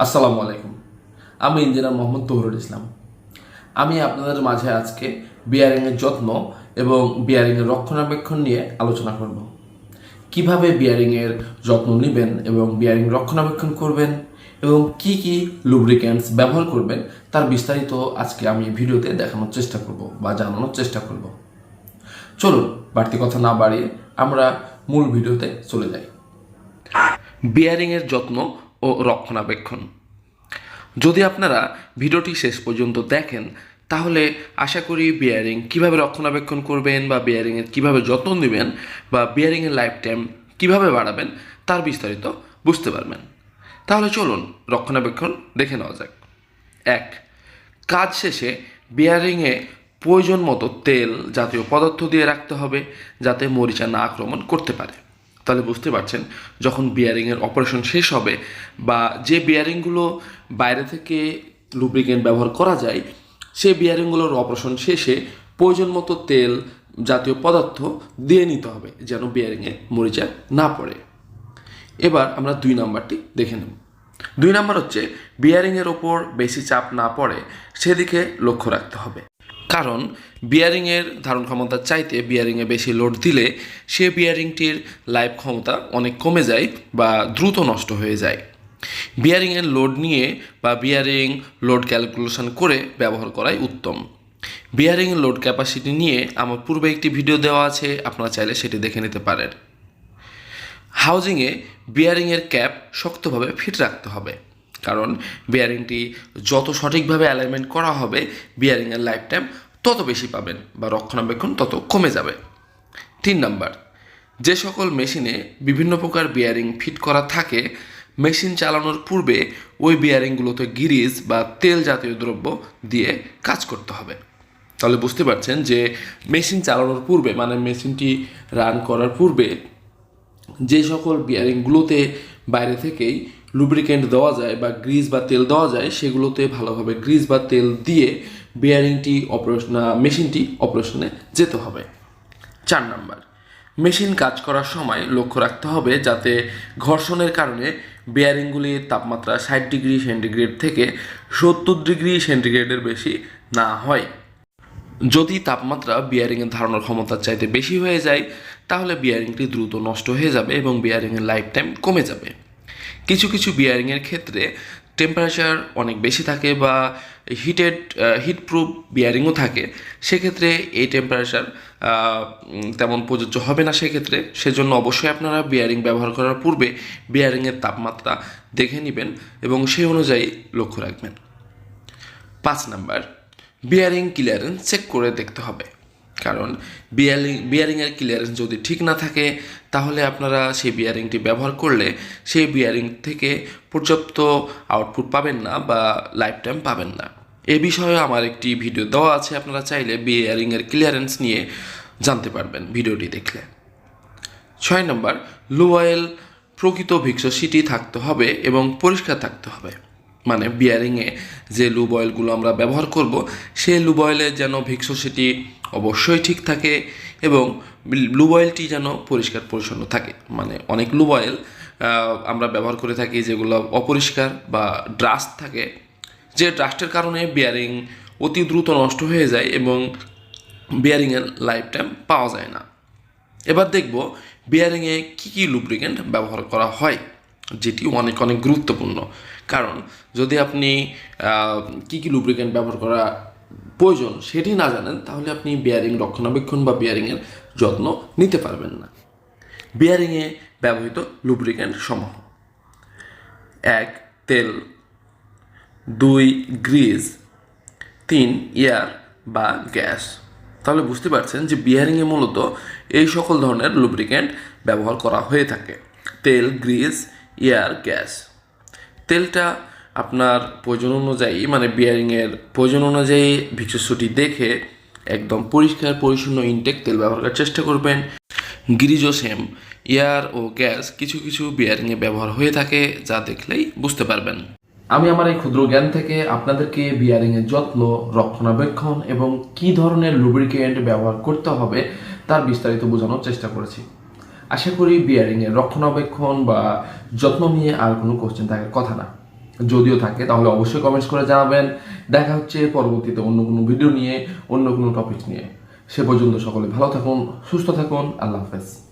আসসালামু আলাইকুম। আমি ইঞ্জিনিয়ার মোহাম্মদ তৌহিদুল ইসলাম। আমি আপনাদের মাঝে আজকে বিয়ারিংয়ের যত্ন এবং বিয়ারিংয়ের রক্ষণাবেক্ষণ নিয়ে আলোচনা করব। কিভাবে বিয়ারিংয়ের যত্ন নেবেন এবং বিয়ারিং রক্ষণাবেক্ষণ করবেন এবং কি কি লুব্রিক্যান্টস ব্যবহার করবেন তার বিস্তারিত আজকে আমি ভিডিওতে দেখানোর চেষ্টা করব বা জানানোর চেষ্টা করব। চলুন বাড়তি কথা না বাড়িয়ে আমরা মূল ভিডিওতে চলে যাই। বিয়ারিংয়ের যত্ন ও রক্ষণাবেক্ষণ। যদি আপনারা ভিডিওটি শেষ পর্যন্ত দেখেন তাহলে আশা করি বিয়ারিং কিভাবে রক্ষণাবেক্ষণ করবেন বা বিয়ারিংয়ের কিভাবে যত্ন নেবেন বা বিয়ারিংয়ের লাইফ টাইম কীভাবে বাড়াবেন তার বিস্তারিত বুঝতে পারবেন। তাহলে চলুন রক্ষণাবেক্ষণ দেখে নেওয়া যাক। 1. কাজ শেষে বিয়ারিংয়ে প্রয়োজন মতো তেল জাতীয় পদার্থ দিয়ে রাখতে হবে যাতে মরিচা না আক্রমণ করতে পারে। তাহলে বুঝতে পারছেন, যখন বিয়ারিংয়ের অপারেশন শেষ হবে বা যে বিয়ারিংগুলো বাইরে থেকে লুব্রিকেন্ট ব্যবহার করা যায় সেই বিয়ারিংগুলোর অপারেশন শেষে প্রয়োজন মতো তেল জাতীয় পদার্থ দিয়ে নিতে হবে যেন বিয়ারিংয়ে মরিচা না পড়ে। এবার আমরা 2 নাম্বারটি দেখে নেব। 2 নাম্বার হচ্ছে বিয়ারিংয়ের ওপর বেশি চাপ না পড়ে সেদিকে লক্ষ্য রাখতে হবে, কারণ বিয়ারিংয়ের ধারণ ক্ষমতার চাইতে বিয়ারিংয়ে বেশি লোড দিলে সে বিয়ারিংটির লাইফ ক্ষমতা অনেক কমে যায় বা দ্রুত নষ্ট হয়ে যায়। বিয়ারিংয়ের লোড নিয়ে বা বিয়ারিং লোড ক্যালকুলেশন করে ব্যবহার করাই উত্তম। বিয়ারিংয়ের লোড ক্যাপাসিটি নিয়ে আমার পূর্বে একটি ভিডিও দেওয়া আছে, আপনারা চাইলে সেটি দেখে নিতে পারেন। হাউজিংয়ে বিয়ারিংয়ের ক্যাপ শক্তভাবে ফিট রাখতে হবে, কারণ বিয়ারিংটি যত সঠিকভাবে অ্যালাইনমেন্ট করা হবে বিয়ারিংয়ের লাইফ টাইম তত বেশি পাবেন বা রক্ষণাবেক্ষণ তত কমে যাবে। 3 নাম্বার, যে সকল মেশিনে বিভিন্ন প্রকার বিয়ারিং ফিট করা থাকে মেশিন চালানোর পূর্বে ওই বিয়ারিংগুলোতে গিরিজ বা তেল জাতীয় দ্রব্য দিয়ে কাজ করতে হবে। তাহলে বুঝতে পারছেন যে মেশিন চালানোর পূর্বে মানে মেশিনটি রান করার পূর্বে যে সকল বিয়ারিংগুলোতে বাইরে থেকেই লুব্রিকেন্ট দেওয়া যায় বা গ্রিজ বা তেল দেওয়া যায় সেগুলোতে ভালোভাবে গ্রিজ বা তেল দিয়ে মেশিনটি অপারেশনে যেতে হবে। 4 নাম্বার, মেশিন কাজ করার সময় লক্ষ্য রাখতে হবে যাতে ঘর্ষণের কারণে বিয়ারিংগুলির তাপমাত্রা 60 ডিগ্রি সেন্টিগ্রেড থেকে 70 ডিগ্রি সেন্টিগ্রেডের বেশি না হয়। যদি তাপমাত্রা বিয়ারিংয়ের ধারণার ক্ষমতার চাইতে বেশি হয়ে যায় তাহলে বিয়ারিংটি দ্রুত নষ্ট হয়ে যাবে এবং বিয়ারিংয়ের লাইফ টাইম কমে যাবে। কিছু কিছু বিয়ারিংয়ের ক্ষেত্রে টেম্পারেচার অনেক বেশি থাকে বা হিটপ্রুফ বিয়ারিংও থাকে, সেক্ষেত্রে এই টেম্পারেচার তেমন প্রযোজ্য হবে না। সেজন্য অবশ্যই আপনারা বিয়ারিং ব্যবহার করার পূর্বে বিয়ারিংয়ের তাপমাত্রা দেখে নেবেন এবং সেই অনুযায়ী লক্ষ্য রাখবেন। 5 নাম্বার, বিয়ারিং ক্লিয়ারেন্স চেক করে দেখতে হবে, কারণ বিয়ারিংয়ের ক্লিয়ারেন্স যদি ঠিক না থাকে তাহলে আপনারা সেই বিয়ারিংটি ব্যবহার করলে সেই বিয়ারিং থেকে পর্যাপ্ত আউটপুট পাবেন না বা লাইফ টাইম পাবেন না। এ বিষয়ে আমার একটি ভিডিও দেওয়া আছে, আপনারা চাইলে বিয়ারিংয়ের ক্লিয়ারেন্স নিয়ে জানতে পারবেন ভিডিওটি দেখলে। 6 নম্বর, লো অয়েল প্রকৃত ভিক্সোসিটি থাকতে হবে এবং পরিষ্কার থাকতে হবে, মানে বিয়ারিংয়ে যে লুব অয়েলগুলো আমরা ব্যবহার করব সেই লুব অয়েলের যেন ভিক্সোসিটি অবশ্যই ঠিক থাকে এবং লুব অয়েলটি যেন পরিষ্কার পরিচ্ছন্ন থাকে। মানে অনেক লুব অয়েল আমরা ব্যবহার করে থাকি যেগুলো অপরিষ্কার বা ড্রাস্ট থাকে, যে ড্রাস্টের কারণে বিয়ারিং অতি দ্রুত নষ্ট হয়ে যায় এবং বিয়ারিংয়ের লাইফ টাইম পাওয়া যায় না। এবার দেখব বিয়ারিংয়ে কী কী লুব্রিকেন্ট ব্যবহার করা হয়, যেটি অনেক অনেক গুরুত্বপূর্ণ। কারণ যদি আপনি কী কী লুব্রিকেন্ট ব্যবহার করা প্রয়োজন সেটি না জানেন তাহলে আপনি বিয়ারিং রক্ষণাবেক্ষণ বা বিয়ারিংয়ের যত্ন নিতে পারবেন না। বিয়ারিংয়ে ব্যবহৃত লুব্রিকেন্ট সমূহ: 1 তেল, 2 গ্রিজ, 3 এয়ার বা গ্যাস। তাহলে বুঝতে পারছেন যে বিয়ারিংয়ে মূলত এই সকল ধরনের লুব্রিকেন্ট ব্যবহার করা হয়ে থাকে: তেল, গ্রিজ, এয়ার, গ্যাস। তেলটা আপনার প্রয়োজন অনুযায়ী মানে বিয়ারিংয়ের প্রয়োজন অনুযায়ী ভিক্সোসিটি দেখে একদম পরিষ্কার পরিচ্ছন্ন ইনটেক তেল ব্যবহার করার চেষ্টা করবেন। গ্রিজও সেম, এয়ার ও গ্যাস কিছু কিছু বিয়ারিংয়ে ব্যবহার হয়ে থাকে, যা দেখলেই বুঝতে পারবেন। আমি আমার এই ক্ষুদ্র জ্ঞান থেকে আপনাদেরকে বিয়ারিংয়ের যত্ন, রক্ষণাবেক্ষণ এবং কী ধরনের লুব্রিকেন্ট ব্যবহার করতে হবে তার বিস্তারিত বোঝানোর চেষ্টা করেছি। আশা করি বিয়ারিংয়ের রক্ষণাবেক্ষণ বা যত্ন নিয়ে আর কোনো কোশ্চেন থাকার কথা না। যদিও থাকে তাহলে অবশ্যই কমেন্টস করে জানাবেন। দেখা হচ্ছে পরবর্তীতে অন্য কোনো ভিডিও নিয়ে, অন্য কোনো টপিক নিয়ে। সে পর্যন্ত সকলে ভালো থাকুন, সুস্থ থাকুন। আল্লাহ হাফেজ।